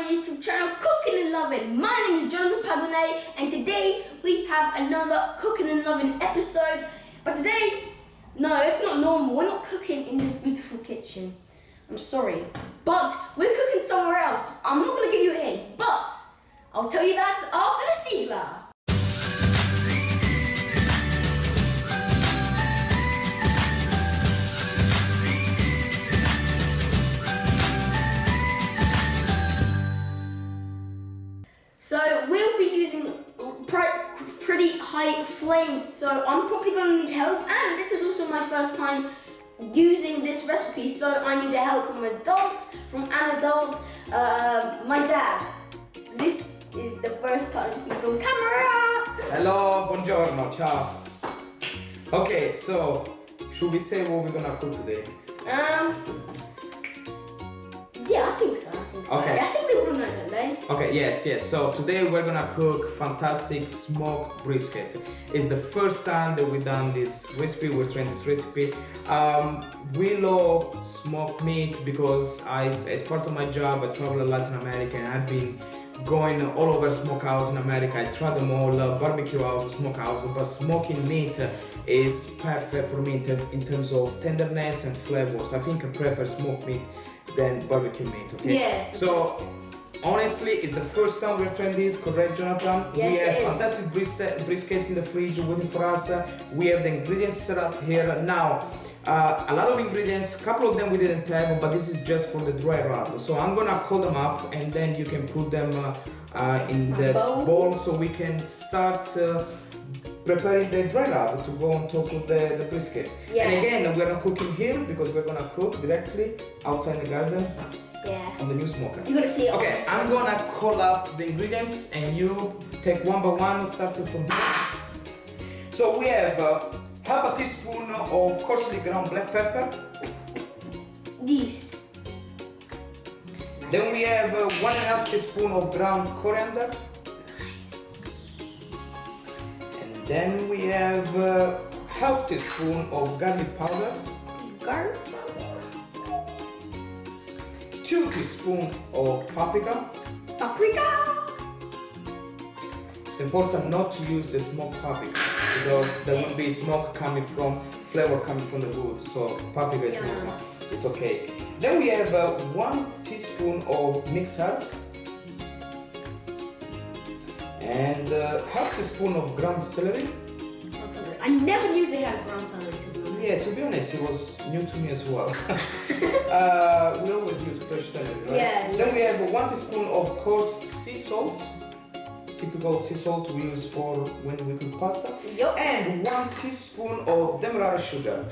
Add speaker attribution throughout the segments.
Speaker 1: YouTube channel, Cooking and Loving. My name is Jonathan Padone, and today we have another Cooking and Loving episode. But today, no, it's not normal. We're not cooking in this beautiful kitchen. I'm sorry, but we're cooking somewhere else. I'm not going to give you a hint, but I'll tell you that after the sigla. So we'll be using pretty high flames, so I'm probably going to need help, and this is also my first time using this recipe, so I need help from an adult, my dad. This is the first time he's on camera.
Speaker 2: Hello, buongiorno, ciao. Okay, so should we say what we're gonna cook today?
Speaker 1: Yeah, I think so.
Speaker 2: Okay.
Speaker 1: I think they will know, don't they?
Speaker 2: Okay, yes. So today we're gonna cook fantastic smoked brisket. It's the first time that we've done this recipe. We're trying this recipe. We love smoked meat because as part of my job, I travel in Latin America and I've been going all over smokehouse in America. I tried them all, barbecue house, smokehouse, but smoking meat is perfect for me in terms of tenderness and flavors. I think I prefer smoked meat than barbecue meat, okay?
Speaker 1: Yeah.
Speaker 2: So, honestly, it's the first time we're trying this, correct, Jonathan?
Speaker 1: Yes,
Speaker 2: we have
Speaker 1: it is.
Speaker 2: fantastic brisket in the fridge waiting for us. We have the ingredients set up here. Now, a lot of ingredients, a couple of them we didn't have, but this is just for the dry rub. So I'm gonna call them up and then you can put them in the bowl so we can start preparing the dry rub to go on top of the brisket.
Speaker 1: Yeah.
Speaker 2: And again, we're not cooking here because we're gonna cook directly outside the garden.
Speaker 1: Yeah.
Speaker 2: On the new smoker.
Speaker 1: You're gonna see it.
Speaker 2: Okay, I'm gonna call up the ingredients and you take one by one, starting from here. So we have half a teaspoon of coarsely ground black pepper.
Speaker 1: This.
Speaker 2: Then we have 1.5 teaspoon of ground coriander. And then we have half teaspoon of garlic powder.
Speaker 1: Garlic.
Speaker 2: 2 teaspoons of paprika. It's important not to use the smoked paprika because there will be flavor coming from the wood. So paprika is normal. It's okay. Then we have 1 teaspoon of mixed herbs and half teaspoon of ground celery.
Speaker 1: I never knew they had ground celery, to be honest.
Speaker 2: Yeah, to be honest, it was new to me as well. We always use fresh celery, right?
Speaker 1: Yeah.
Speaker 2: Then we have 1 teaspoon of coarse sea salt. Typical sea salt we use for when we cook pasta.
Speaker 1: Yep.
Speaker 2: And 1 teaspoon of demerara sugar.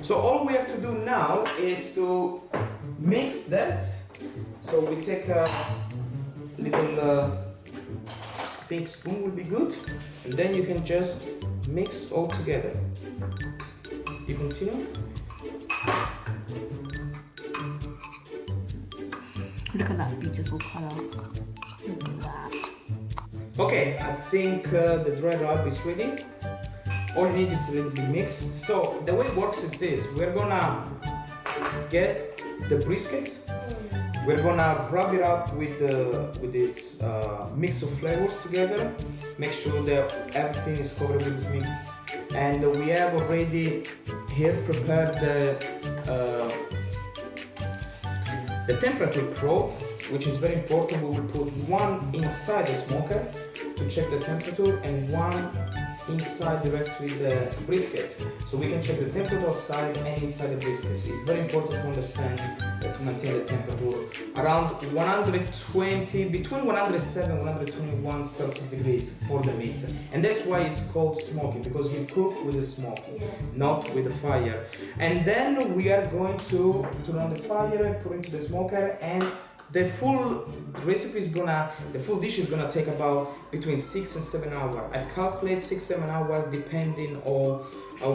Speaker 2: So all we have to do now is to mix that. So we take a little thick spoon will be good, and then you can just mix all together. You continue.
Speaker 1: Look at that beautiful color. Look at that.
Speaker 2: Okay, I think the dry rub is ready. All you need is a little bit mix. So the way it works is this: we're gonna get the brisket. We're gonna rub it up with this mix of flavors together. Make sure that everything is covered with this mix. And we have already here prepared the temperature probe, which is very important. We will put one inside the smoker to check the temperature and one inside directly the brisket, so we can check the temperature outside and inside the brisket. It's very important to understand to maintain the temperature around 120, between 107 and 121 Celsius degrees for the meat, and that's why it's called smoking, because you cook with the smoke, not with the fire. And then we are going to turn on the fire and put into the smoker, and the full dish is gonna take about between 6 and 7 hours. I calculate 6-7 hours depending on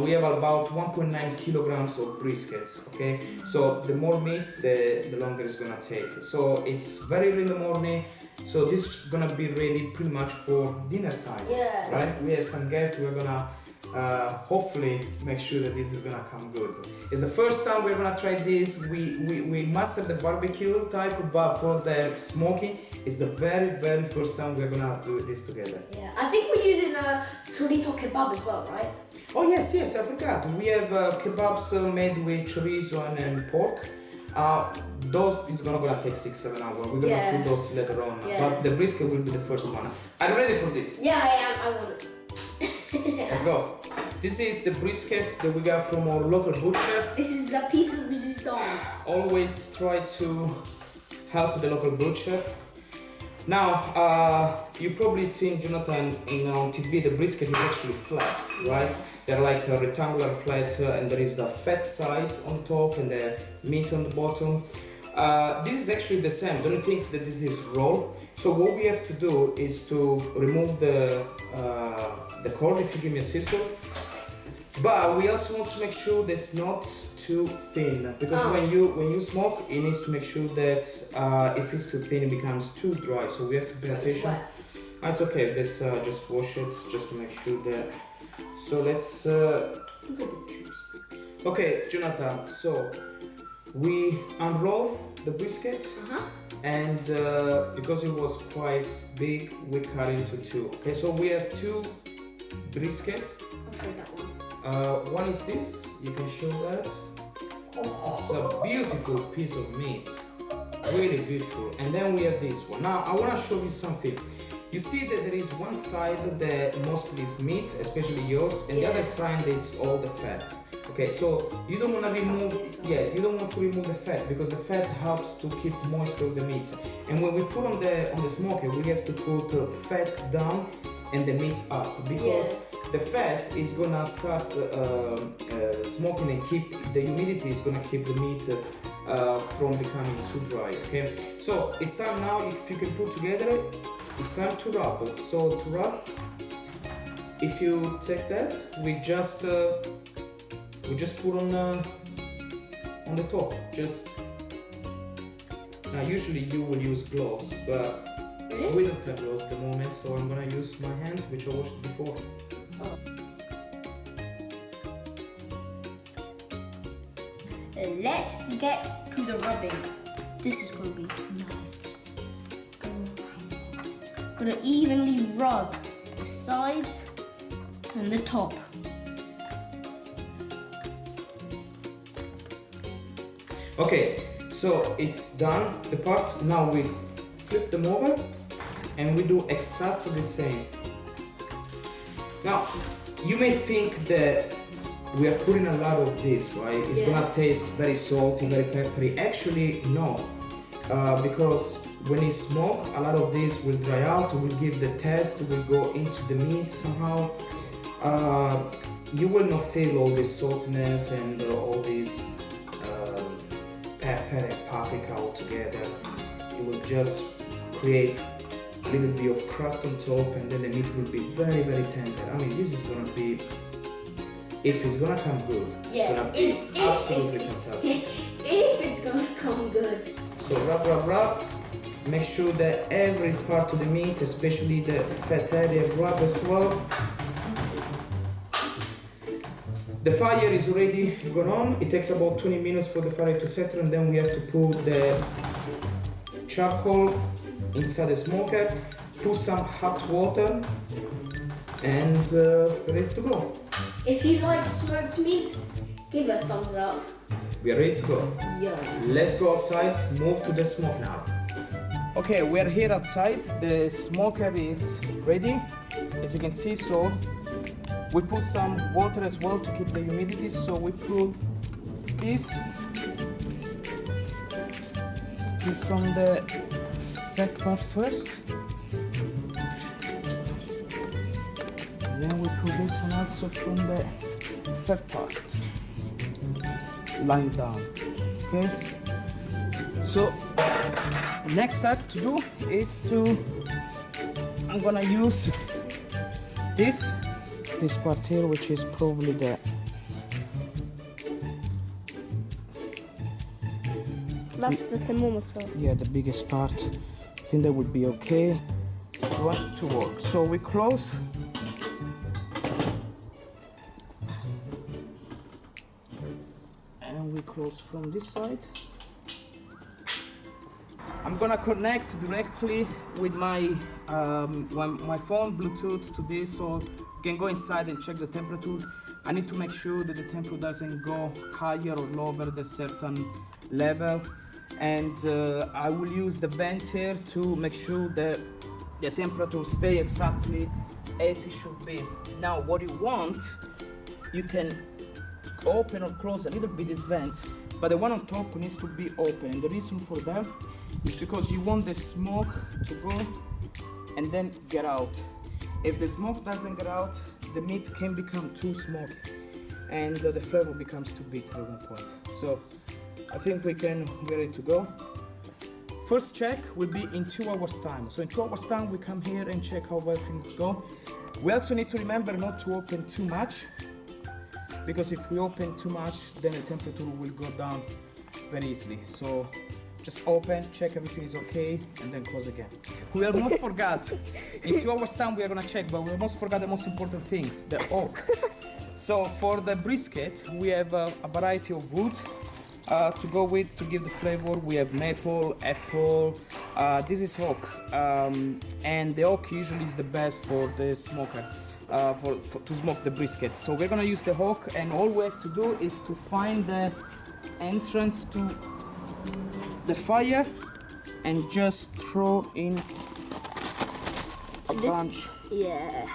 Speaker 2: we have about 1.9 kilograms of brisket. Okay, so the more meat, the longer it's gonna take. So it's very early in the morning. So this is gonna be ready pretty much for dinner time.
Speaker 1: Yeah.
Speaker 2: Right? We have some guests. We're gonna hopefully make sure that this is gonna come good. It's the first time we're gonna try this. We mastered the barbecue type, but for the smoking, it's the very first time we're gonna do this together.
Speaker 1: Yeah, I think we're using a chorizo kebab as well, right?
Speaker 2: Oh yes, I forgot. We have kebabs made with chorizo and pork. Those is gonna take 6-7 hours. We're gonna put those later on.
Speaker 1: Yeah.
Speaker 2: But the brisket will be the first one. Are you ready for this?
Speaker 1: Yeah, I am. I want it.
Speaker 2: Let's go. This is the brisket that we got from our local butcher.
Speaker 1: This is a piece of resistance.
Speaker 2: Always try to help the local butcher. Now, you probably seen Jonathan on TV. The brisket is actually flat, right? They're like a rectangular flat, and there is the fat side on top and the meat on the bottom. This is actually the same. Don't think that this is raw. So what we have to do is to remove the cord, if you give me a scissor. But we also want to make sure that it's not too thin, because when you smoke, it needs to make sure that if it's too thin, it becomes too dry. So we have to pay attention. It's okay. Let's just wash it just to make sure that. So let's look at the juice. Okay, Jonathan. So we unroll the brisket, and because it was quite big, we cut it into two. Okay, so we have two briskets.
Speaker 1: I'll show that one.
Speaker 2: One is this. You can show that. It's a beautiful piece of meat, really beautiful. And then we have this one. Now I want to show you something. You see that there is one side that mostly is meat, especially yours, and the other side it's all the fat. Okay, so you don't want to remove, you don't want to remove the fat, because the fat helps to keep moisture of the meat. And when we put on the smoker, we have to put fat down and the meat up, because the fat is gonna start smoking and keep the humidity is gonna keep the meat from becoming too dry. Okay, so it's time now. If you can put together, it's time to rub. So to rub, if you take that, we just put on the top. Just now, usually you will use gloves, but we don't have gloves at the moment, so I'm gonna use my hands, which I washed before.
Speaker 1: Let's get to the rubbing. This is gonna be nice. Gonna evenly rub the sides and the top.
Speaker 2: Okay, so it's done. The part now we flip them over and we do exactly the same. Now, you may think that we are putting a lot of this, right? It's gonna taste very salty, very peppery. Actually, no, because when you smoke, a lot of this will dry out. It will give the taste. It will go into the meat somehow. You will not feel all this saltiness and all this pepper and paprika all together. It will just create a little bit of crust on top, and then the meat will be very tender. I mean, this is gonna be, if it's gonna come good, it's gonna be absolutely fantastic.
Speaker 1: If it's gonna come good.
Speaker 2: So rub. Make sure that every part of the meat, especially the fat area, rub as well. The fire is already gone on. It takes about 20 minutes for the fire to settle, and then we have to put the charcoal inside the smoker, put some hot water, and ready to go.
Speaker 1: If you like smoked meat, give it a thumbs up.
Speaker 2: We are ready to go.
Speaker 1: Yeah.
Speaker 2: Let's go outside, move to the smoke now. Okay, we are here outside. The smoker is ready, as you can see. So we put some water as well to keep the humidity. So we put this from the fat part first. And then we put this one also from the fat part. Lying down. Okay. So next step to do is I'm gonna use this part here, which is probably
Speaker 1: That's the thermometer.
Speaker 2: Yeah, the biggest part. I think that would be okay. We want it to work. So we close close from this side. I'm gonna connect directly with my phone Bluetooth to this, so you can go inside and check the temperature. I need to make sure that the temperature doesn't go higher or lower than a certain level, and I will use the vent here to make sure that the temperature stay exactly as it should be. Now what you want, you can open or close a little bit this vent, but the one on top needs to be open. The reason for that is because you want the smoke to go and then get out. If the smoke doesn't get out, the meat can become too smoky and the flavor becomes too bitter at one point. So I think we're ready to go. First check will be in 2 hours time. So in 2 hours time we come here and check how everything's go. We also need to remember not to open too much, because if we open too much then the temperature will go down very easily. So just open, check everything is okay, and then close again. We almost forgot. In 2 hours time we are gonna check, but we almost forgot the most important things, the oak. So for the brisket we have a variety of wood to go with to give the flavor. We have maple, apple, this is oak, and the oak usually is the best for the smoker, to smoke the brisket. So we're gonna use the oak, and all we have to do is to find the entrance to the fire and just throw in a bunch.
Speaker 1: Yeah.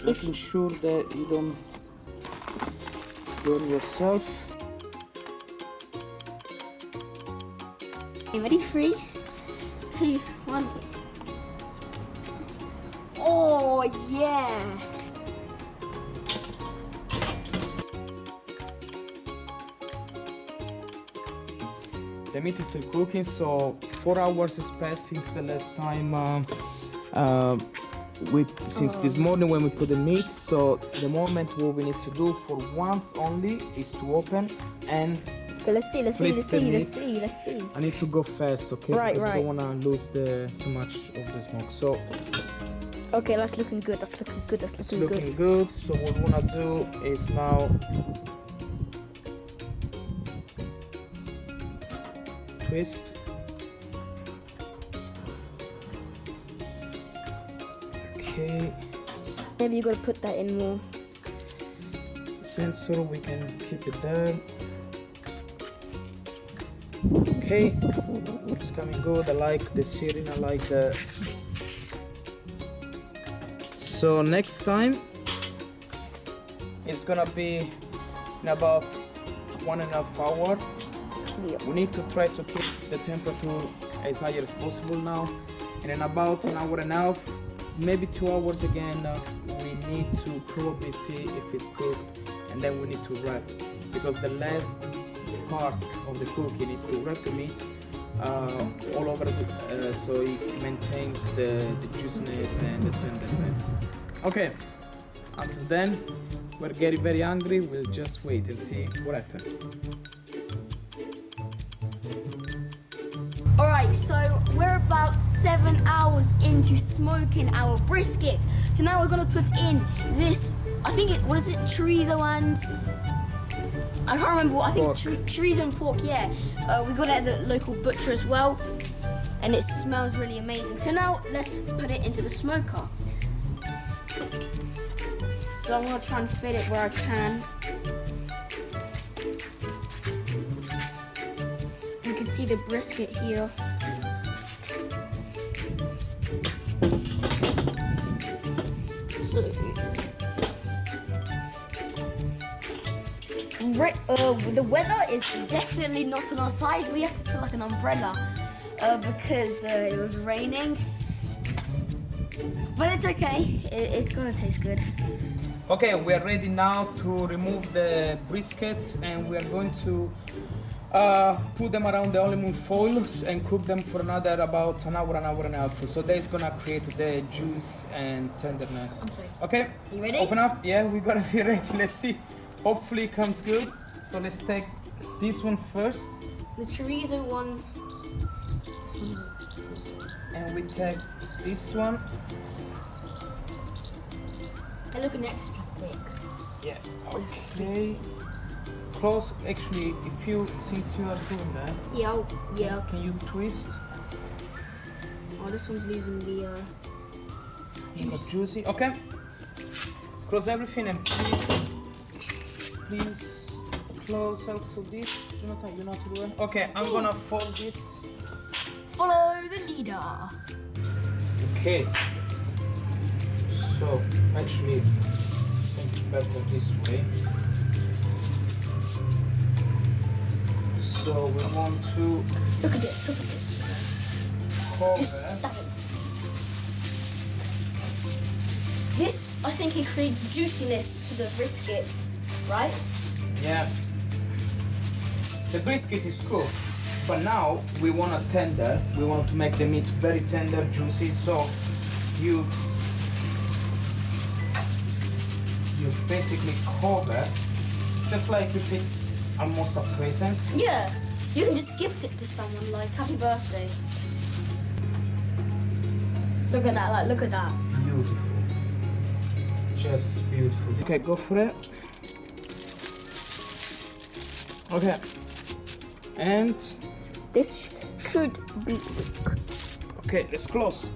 Speaker 2: Making sure that you don't burn yourself.
Speaker 1: You ready? 3, 2, 1. Oh yeah.
Speaker 2: The meat is still cooking, so 4 hours has passed since the last time since this morning when we put the meat. So the moment what we need to do for once only is to open and
Speaker 1: Let's see.
Speaker 2: I need to go fast, okay?
Speaker 1: Right,
Speaker 2: because I
Speaker 1: right.
Speaker 2: don't want to lose too much of the smoke. So
Speaker 1: Okay, that's looking good. That's
Speaker 2: it's
Speaker 1: looking
Speaker 2: looking
Speaker 1: good.
Speaker 2: good. So what we want to do is now twist. Okay.
Speaker 1: Maybe you gotta put that in more.
Speaker 2: Sensor, we can keep it there. Okay, it's coming good. I like the searing, I like the. So next time it's gonna be in about 1.5 hours.
Speaker 1: Yep.
Speaker 2: We need to try to keep the temperature as high as possible now, and in about 1.5 hours, maybe 2 hours again, we need to probably see if it's cooked, and then we need to wrap, because the last part of the cooking is to wrap the meat all over so it maintains the juiciness and the tenderness. Okay, until then we're getting very hungry. We'll just wait and see what happens.
Speaker 1: Alright, so we're about 7 hours into smoking our brisket. So now we're gonna put in this, I think what is it, chorizo and, I can't remember what, I think chorizo and pork, yeah. We got it at the local butcher as well, and it smells really amazing. So now let's put it into the smoker. So I'm gonna try and fit it where I can. You can see the brisket here. So, the weather is definitely not on our side. We had to put like an umbrella because it was raining. But it's okay. It's gonna taste good.
Speaker 2: Okay, we are ready now to remove the briskets, and we are going to put them around the aluminum foils and cook them for another about an hour and a half. So that's gonna create the juice and tenderness. Okay,
Speaker 1: You ready?
Speaker 2: open up. Yeah, we gotta be ready. Let's see. Hopefully it comes good. So let's take this one first,
Speaker 1: The chorizo one.
Speaker 2: and we take this one.
Speaker 1: They're looking extra thick.
Speaker 2: Yeah. Okay. close. Actually, since you are doing that,
Speaker 1: Yeah.
Speaker 2: can you twist?
Speaker 1: Oh, this one's losing the
Speaker 2: Juicy. Okay. Close everything and please close also this. Jonathan, you know what to do it? Okay, I'm gonna fold this.
Speaker 1: Follow the leader.
Speaker 2: Okay. So actually, I think it's better this way. So we want to
Speaker 1: Look at this.
Speaker 2: cover.
Speaker 1: Just stuff it. This, I think, it creates juiciness to the brisket, right?
Speaker 2: Yeah. The brisket is cooked, but now we want a tender. We want to make the meat very tender, juicy. So you basically cover, just like if it's almost a present.
Speaker 1: Yeah. You can just gift it to someone, like happy birthday. Look at that, look at that.
Speaker 2: Beautiful. Just beautiful. Okay, go for it. Okay. And
Speaker 1: This should be quick.
Speaker 2: okay, let's close.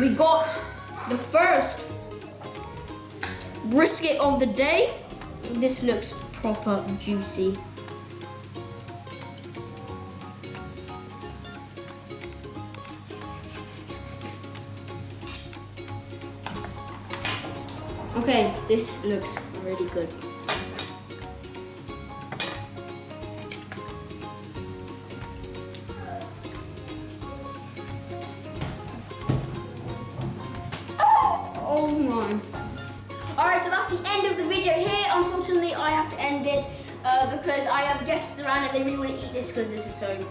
Speaker 1: We got the first brisket of the day. This looks proper juicy. Okay, this looks really good. Oh my. Alright, so that's the end of the video here. Unfortunately, I have to end it because I have guests around and they really want to eat this because this is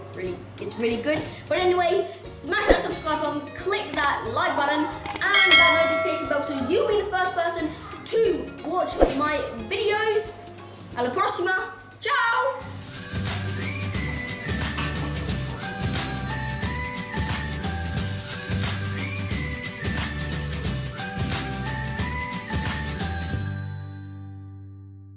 Speaker 1: it's really good. But anyway, smash that subscribe button, click that like button and that notification bell so you'll be the first person to watch my videos. Alla prossima. Ciao!